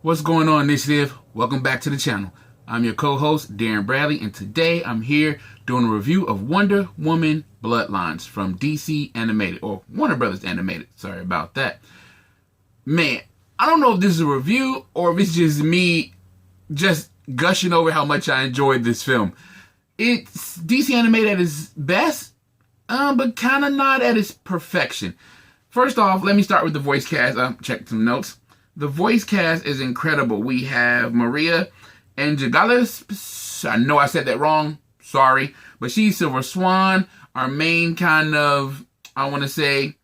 What's going on, Initiative? Welcome back to the channel. I'm your co-host, Darrin Bradley, and today I'm here doing a review of Wonder Woman Bloodlines from DC Animated, or Warner Brothers Animated. Sorry about that. Man, I don't know if this is a review or if it's just me just gushing over how much I enjoyed this film. It's DC Animated at its best, but kind of not at its perfection. First off, let me start with the voice cast. Check some notes. The voice cast is incredible. We have Maria Angelis. I know I said that wrong. Sorry. But she's Silver Swan, our main kind of, I want to say,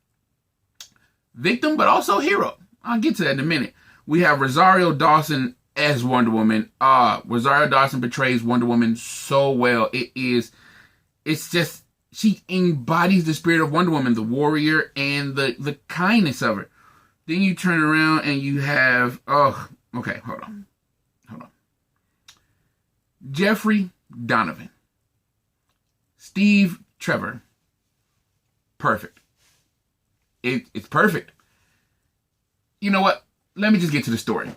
victim, but also hero. I'll get to that in a minute. We have Rosario Dawson as Wonder Woman. Rosario Dawson portrays Wonder Woman so well. It's just, she embodies the spirit of Wonder Woman, the warrior and the kindness of her. Then you turn around and you have, okay, hold on. Jeffrey Donovan. Steve Trevor. Perfect. It's perfect. You know what? Let me just get to the story.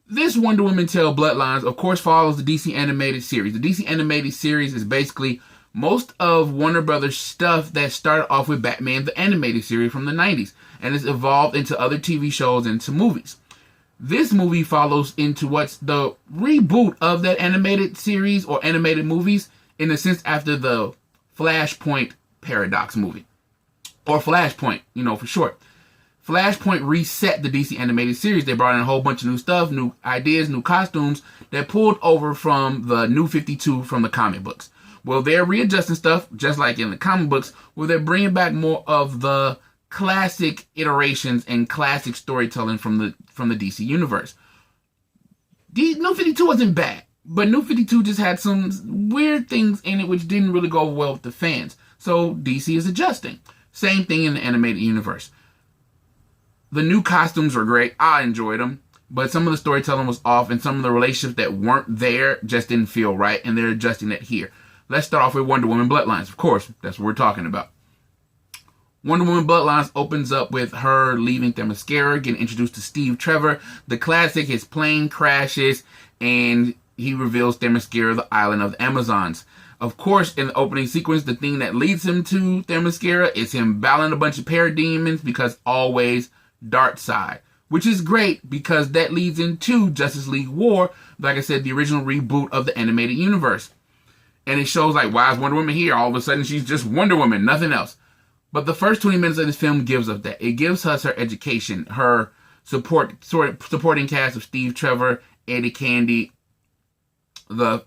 This Wonder Woman Tale Bloodlines, of course, follows the DC Animated series. The DC Animated series is basically most of Warner Brothers stuff that started off with Batman, the animated series from the 90s, and has evolved into other TV shows and to movies. This movie follows into what's the reboot of that animated series or animated movies, in a sense, after the Flashpoint Paradox movie. Or Flashpoint, for short. Flashpoint reset the DC Animated series. They brought in a whole bunch of new stuff, new ideas, new costumes that pulled over from the New 52 from the comic books. Well, they're readjusting stuff, just like in the comic books, where they're bringing back more of the classic iterations and classic storytelling from the DC universe. New 52 wasn't bad, but New 52 just had some weird things in it which didn't really go well with the fans. So DC is adjusting. Same thing in the animated universe. The new costumes were great. I enjoyed them. But some of the storytelling was off, and some of the relationships that weren't there just didn't feel right, and they're adjusting that here. Let's start off with Wonder Woman Bloodlines. Of course, that's what we're talking about. Wonder Woman Bloodlines opens up with her leaving Themyscira, getting introduced to Steve Trevor. The classic, his plane crashes, and he reveals Themyscira, the island of the Amazons. Of course, in the opening sequence, the thing that leads him to Themyscira is him battling a bunch of parademons, because always dark side. Which is great, because that leads into Justice League War, like I said, the original reboot of the animated universe. And it shows, like, why is Wonder Woman here? All of a sudden, she's just Wonder Woman, nothing else. But the first 20 minutes of this film gives us that. It gives us her education, her supporting cast of Steve Trevor, Eddie Candy, the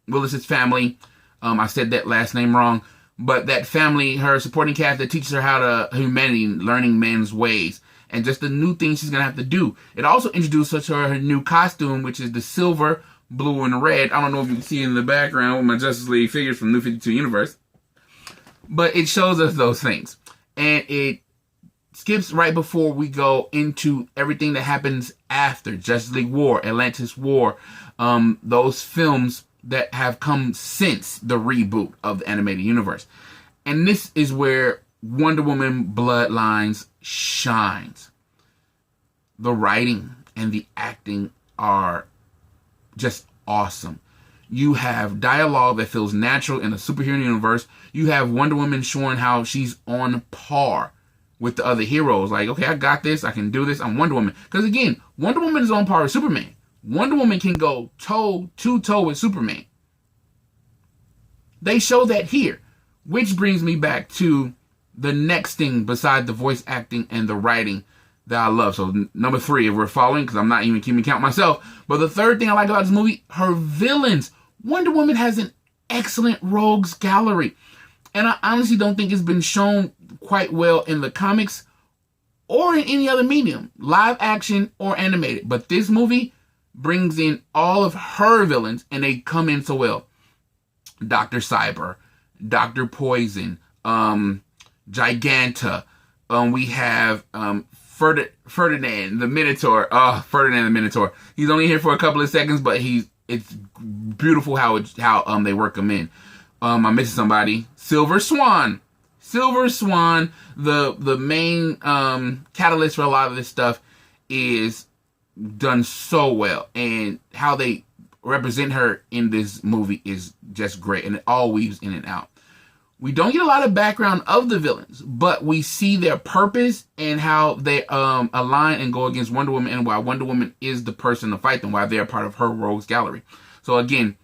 Willis's family. I said that last name wrong. But that family, her supporting cast that teaches her how to humanity, learning men's ways, and just the new things she's going to have to do. It also introduces her to her new costume, which is the silver, blue, and red. I don't know if you can see in the background with my Justice League figures from New 52 Universe. But it shows us those things. And it skips right before we go into everything that happens after Justice League War, Atlantis War, those films that have come since the reboot of the animated universe. And this is where Wonder Woman Bloodlines shines. The writing and the acting are just awesome. You have dialogue that feels natural in a superhero universe. You have Wonder Woman showing how she's on par with the other heroes. Like, okay, I got this. I can do this. I'm Wonder Woman. Because again, Wonder Woman is on par with Superman. Wonder Woman can go toe-to-toe with Superman. They show that here. Which brings me back to the next thing beside the voice acting and the writing that I love. So number 3, if we're following, because I'm not even keeping count myself. But the third thing I like about this movie, her villains. Wonder Woman has an excellent rogues gallery. And I honestly don't think it's been shown quite well in the comics or in any other medium, live action or animated. But this movie brings in all of her villains, and they come in so well. Dr. Cyber, Dr. Poison, Giganta. We have Ferdinand the Minotaur. Ferdinand the Minotaur. He's only here for a couple of seconds, but it's beautiful how they work him in. I'm missing somebody. Silver Swan. Silver Swan, the main catalyst for a lot of this stuff is done so well, and how they represent her in this movie is just great, and it all weaves in and out. We don't get a lot of background of the villains, but we see their purpose and how they align and go against Wonder Woman, and why Wonder Woman is the person to fight them, why they're part of her rogues gallery. So again,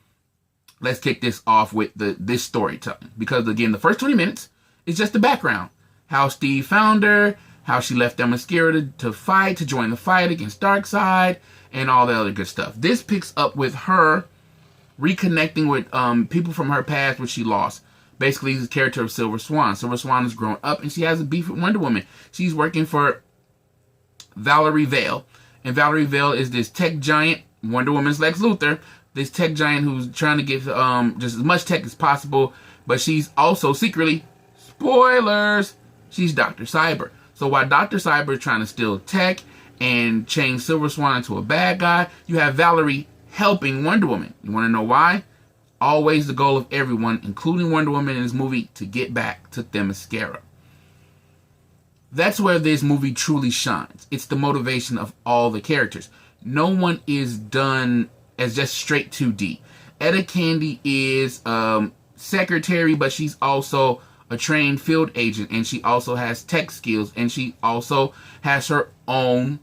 let's kick this off with this storytelling, because again, the first 20 minutes is just the background. How Steve found her, how she left Themyscira to fight, to join the fight against Darkseid, and all the other good stuff. This picks up with her reconnecting with people from her past, which she lost. Basically, the character of Silver Swan. Silver Swan has grown up, and she has a beef with Wonder Woman. She's working for Valerie Vale. And Valerie Vale is this tech giant, Wonder Woman's Lex Luthor, this tech giant who's trying to get just as much tech as possible, but she's also secretly, spoilers, she's Dr. Cyber. So while Dr. Cyber is trying to steal tech and change Silver Swan into a bad guy, you have Valerie helping Wonder Woman. You want to know why? Always the goal of everyone, including Wonder Woman in this movie, to get back to Themyscira. That's where this movie truly shines. It's the motivation of all the characters. No one is done as just straight 2D. Etta Candy is secretary, but she's also a trained field agent, and she also has tech skills, and she also has her own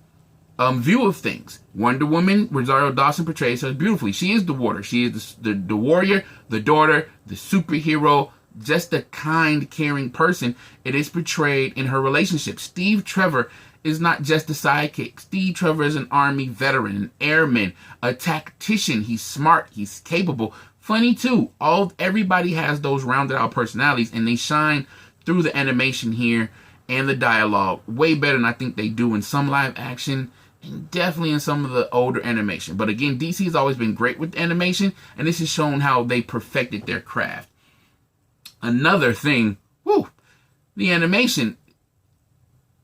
view of things. Wonder Woman, Rosario Dawson portrays her beautifully. She is the warrior. She is the warrior, the daughter, the superhero, just a kind, caring person. It is portrayed in her relationship. Steve Trevor is not just a sidekick. Steve Trevor is an Army veteran, an airman, a tactician. He's smart. He's capable. Funny too. Everybody has those rounded out personalities, and they shine through the animation here and the dialogue way better than I think they do in some live action, and definitely in some of the older animation. But again, DC has always been great with animation, and this has shown how they perfected their craft. Another thing, the animation,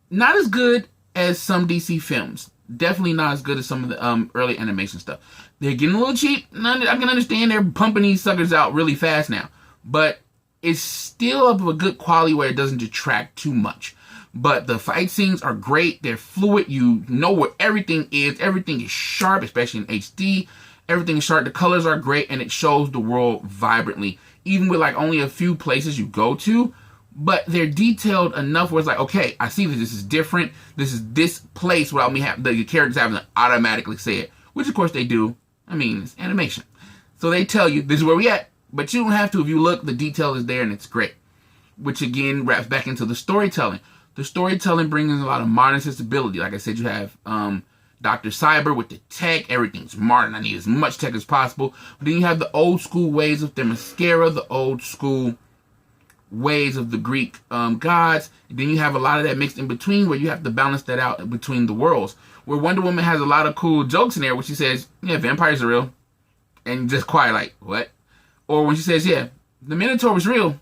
not as good as some DC films. Definitely not as good as some of the early animation stuff. They're getting a little cheap. I can understand they're pumping these suckers out really fast now, but it's still of a good quality where it doesn't detract too much. But the fight scenes are great. They're fluid. You know where everything is. Everything is sharp, especially in HD. Everything is sharp. The colors are great, and it shows the world vibrantly, even with like only a few places you go to. But they're detailed enough where it's like, okay, I see that this is different. This is this place without me having the characters having to automatically say it, which of course they do. I mean, it's animation. So they tell you, this is where we at. But you don't have to. If you look, the detail is there, and it's great. Which again wraps back into the storytelling. The storytelling brings in a lot of modern sensibility. Like I said, you have Dr. Cyber with the tech. Everything's modern. I need as much tech as possible. But then you have the old school ways of Themyscira, the old school ways of the Greek gods. And then you have a lot of that mixed in between, where you have to balance that out between the worlds. Where Wonder Woman has a lot of cool jokes in there, where she says, yeah, vampires are real. And just quiet like, what? Or when she says, yeah, the Minotaur was real.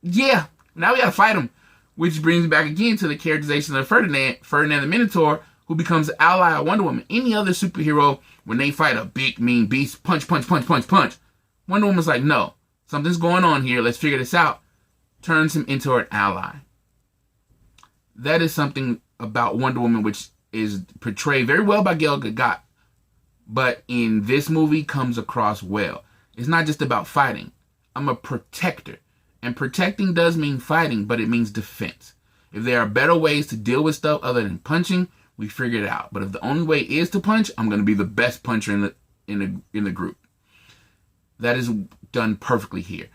Yeah, now we gotta fight him. Which brings me back again to the characterization of Ferdinand the Minotaur, who becomes an ally of Wonder Woman. Any other superhero, when they fight a big, mean beast, punch, punch, punch, punch, punch. Wonder Woman's like, no, something's going on here. Let's figure this out. Turns him into an ally. That is something about Wonder Woman which is portrayed very well by Gal Gadot, but in this movie comes across well. It's not just about fighting. I'm a protector. And protecting does mean fighting, but it means defense. If there are better ways to deal with stuff other than punching, we figure it out. But if the only way is to punch, I'm going to be the best puncher in the group. That is done perfectly here.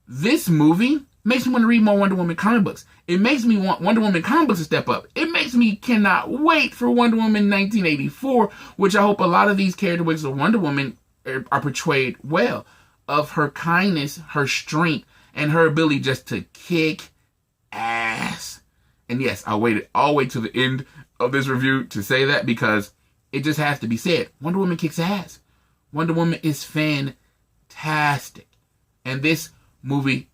This movie makes me want to read more Wonder Woman comic books. It makes me want Wonder Woman comic books to step up. It makes me cannot wait for Wonder Woman 1984, which I hope a lot of these characteristics of Wonder Woman are portrayed well. Of her kindness, her strength, and her ability just to kick ass. And yes, I'll wait all the way to the end of this review to say that, because it just has to be said. Wonder Woman kicks ass. Wonder Woman is fantastic. And this movie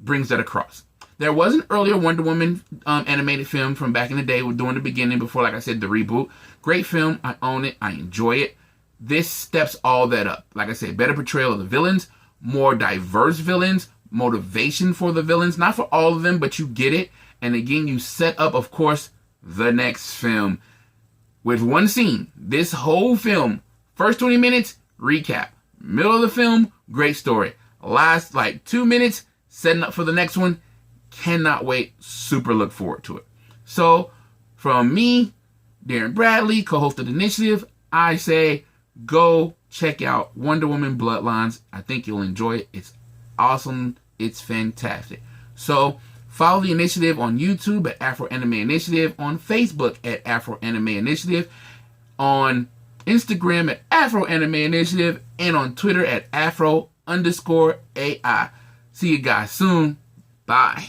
brings that across. There was an earlier Wonder Woman animated film from back in the day, during the beginning, before, like I said, the reboot. Great film. I own it. I enjoy it. This steps all that up. Like I said, better portrayal of the villains, more diverse villains, motivation for the villains. Not for all of them, but you get it. And again, you set up, of course, the next film. with one scene. This whole film, first 20 minutes, recap. Middle of the film, great story. Last like 2 minutes, setting up for the next one. Cannot wait. Super look forward to it. So, from me, Darrin Bradley, co-host of the Initiative, I say go check out Wonder Woman Bloodlines. I think you'll enjoy it. It's awesome. It's fantastic. So, follow the Initiative on YouTube at Afro Anime Initiative, on Facebook at Afro Anime Initiative, on Instagram at Afro Anime Initiative, and on Twitter at Afro_AI. See you guys soon. Bye.